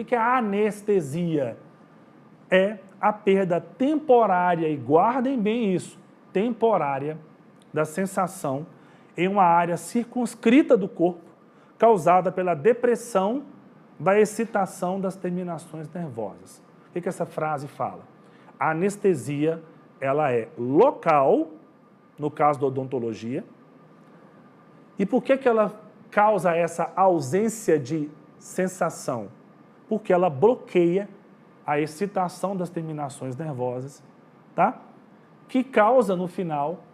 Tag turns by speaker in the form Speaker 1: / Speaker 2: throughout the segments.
Speaker 1: O que é a anestesia? É a perda temporária, e guardem bem isso, temporária, da sensação em uma área circunscrita do corpo, causada pela depressão da excitação das terminações nervosas. O que essa frase fala? A anestesia, ela é local, no caso da odontologia. E por que ela causa essa ausência de sensação? Porque ela bloqueia a excitação das terminações nervosas, tá? Que causa, no final,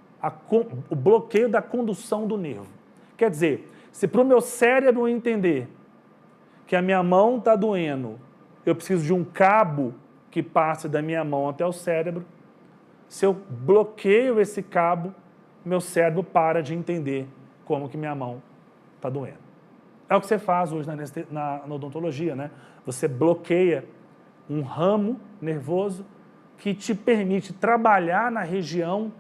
Speaker 1: o bloqueio da condução do nervo. Quer dizer, se para o meu cérebro entender que a minha mão está doendo, eu preciso de um cabo que passe da minha mão até o cérebro, se eu bloqueio esse cabo, meu cérebro para de entender como que minha mão está doendo. É o que você faz hoje na odontologia, né? Você bloqueia um ramo nervoso que te permite trabalhar na região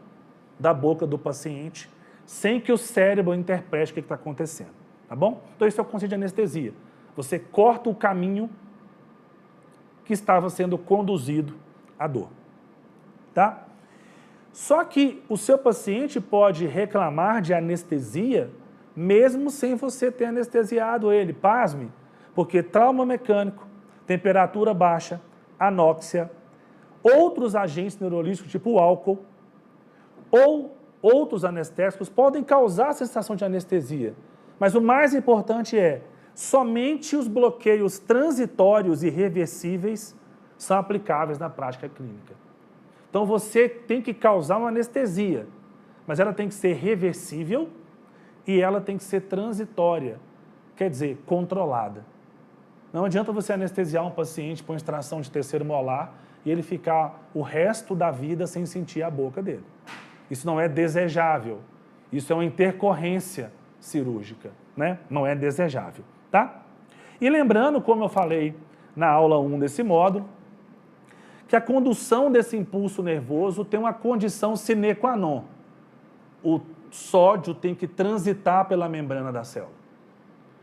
Speaker 1: da boca do paciente sem que o cérebro interprete o que está acontecendo, tá bom? Então esse é o conceito de anestesia. Você corta o caminho que estava sendo conduzido à dor, tá? Só que o seu paciente pode reclamar de anestesia mesmo sem você ter anestesiado ele, pasme, porque trauma mecânico, temperatura baixa, anóxia, outros agentes neurolíticos, tipo o álcool, ou outros anestésicos podem causar a sensação de anestesia. Mas o mais importante é, somente os bloqueios transitórios e reversíveis são aplicáveis na prática clínica. Então você tem que causar uma anestesia, mas ela tem que ser reversível e ela tem que ser transitória, quer dizer, controlada. Não adianta você anestesiar um paciente com extração de terceiro molar e ele ficar o resto da vida sem sentir a boca dele. Isso não é desejável. Isso é uma intercorrência cirúrgica, né? Não é desejável, tá? E lembrando, como eu falei na aula 1 desse módulo, que a condução desse impulso nervoso tem uma condição sine qua non. O sódio tem que transitar pela membrana da célula.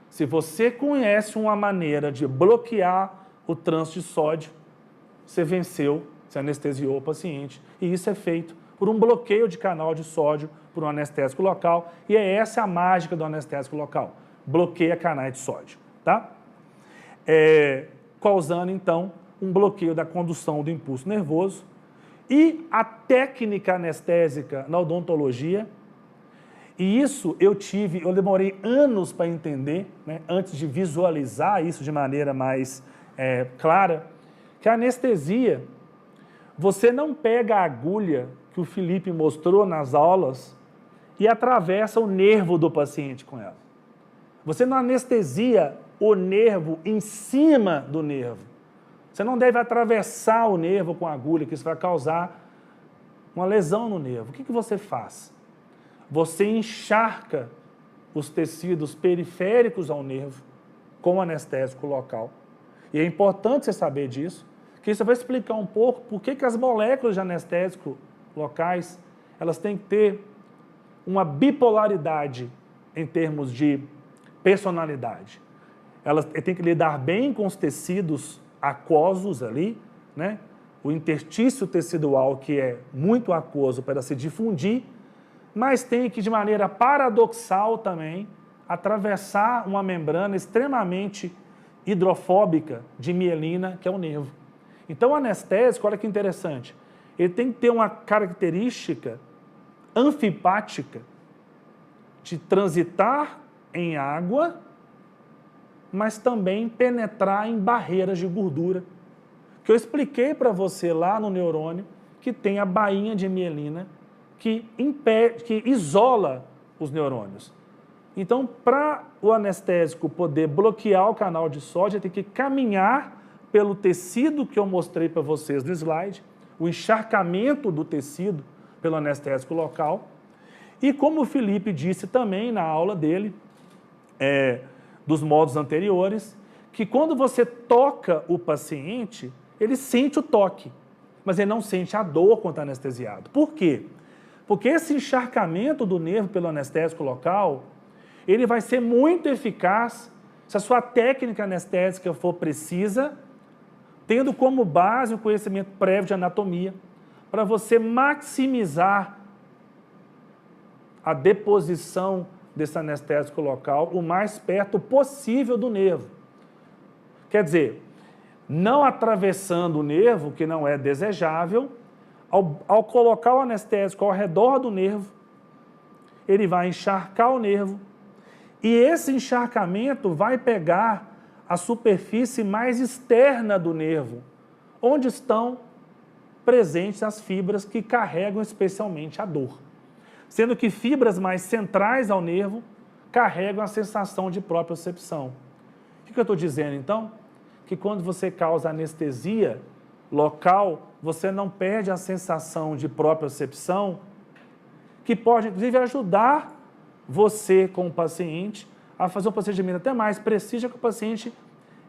Speaker 1: Se você conhece uma maneira de bloquear o trânsito de sódio, você venceu, você anestesiou o paciente. E isso é feito por um bloqueio de canal de sódio por um anestésico local. E é essa a mágica do anestésico local. Bloqueia canais de sódio, tá? Causando, então, um bloqueio da condução do impulso nervoso. E a técnica anestésica na odontologia, e isso eu demorei anos para entender, né, antes de visualizar isso de maneira mais clara, que a anestesia, você não pega a agulha que o Felipe mostrou nas aulas e atravessa o nervo do paciente com ela. Você não anestesia o nervo em cima do nervo. Você não deve atravessar o nervo com a agulha, que isso vai causar uma lesão no nervo. O que você faz? Você encharca os tecidos periféricos ao nervo com anestésico local. E é importante você saber disso, que isso vai explicar um pouco por que as moléculas de anestésico locais, elas têm que ter uma bipolaridade em termos de personalidade. Elas têm que lidar bem com os tecidos aquosos ali, né? O interstício tecidual, que é muito aquoso para se difundir, mas tem que, de maneira paradoxal também, atravessar uma membrana extremamente hidrofóbica de mielina, que é o nervo. Então, o anestésico, olha que interessante, ele tem que ter uma característica anfipática de transitar em água, mas também penetrar em barreiras de gordura, que eu expliquei para você lá no neurônio, que tem a bainha de mielina, que isola os neurônios. Então, para o anestésico poder bloquear o canal de sódio, tem que caminhar pelo tecido que eu mostrei para vocês no slide, o encharcamento do tecido pelo anestésico local. E como o Felipe disse também na aula dele, dos módulos anteriores, que quando você toca o paciente, ele sente o toque, mas ele não sente a dor quando está anestesiado. Por quê? Porque esse encharcamento do nervo pelo anestésico local, ele vai ser muito eficaz Se a sua técnica anestésica for precisa, tendo como base o conhecimento prévio de anatomia, para você maximizar a deposição desse anestésico local o mais perto possível do nervo. Quer dizer, não atravessando o nervo, que não é desejável, ao colocar o anestésico ao redor do nervo, ele vai encharcar o nervo, e esse encharcamento vai pegar a superfície mais externa do nervo, onde estão presentes as fibras que carregam especialmente a dor. Sendo que fibras mais centrais ao nervo carregam a sensação de propriocepção. O que eu estou dizendo, então? Que quando você causa anestesia local, você não perde a sensação de propriocepção, que pode, inclusive, ajudar você, com o paciente, a fazer um procedimento até mais preciso, que o paciente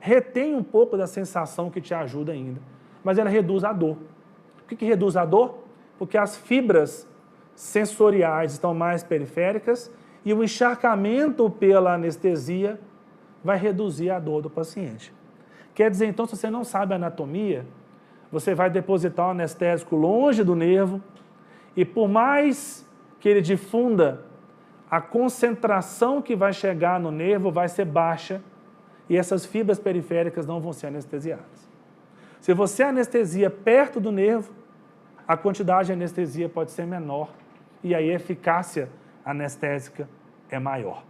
Speaker 1: retém um pouco da sensação que te ajuda ainda. Mas ela reduz a dor. Por que reduz a dor? Porque as fibras sensoriais estão mais periféricas e o encharcamento pela anestesia vai reduzir a dor do paciente. Quer dizer, então, se você não sabe a anatomia, você vai depositar o anestésico longe do nervo e por mais que ele difunda, a concentração que vai chegar no nervo vai ser baixa e essas fibras periféricas não vão ser anestesiadas. Se você anestesia perto do nervo, a quantidade de anestesia pode ser menor e aí a eficácia anestésica é maior.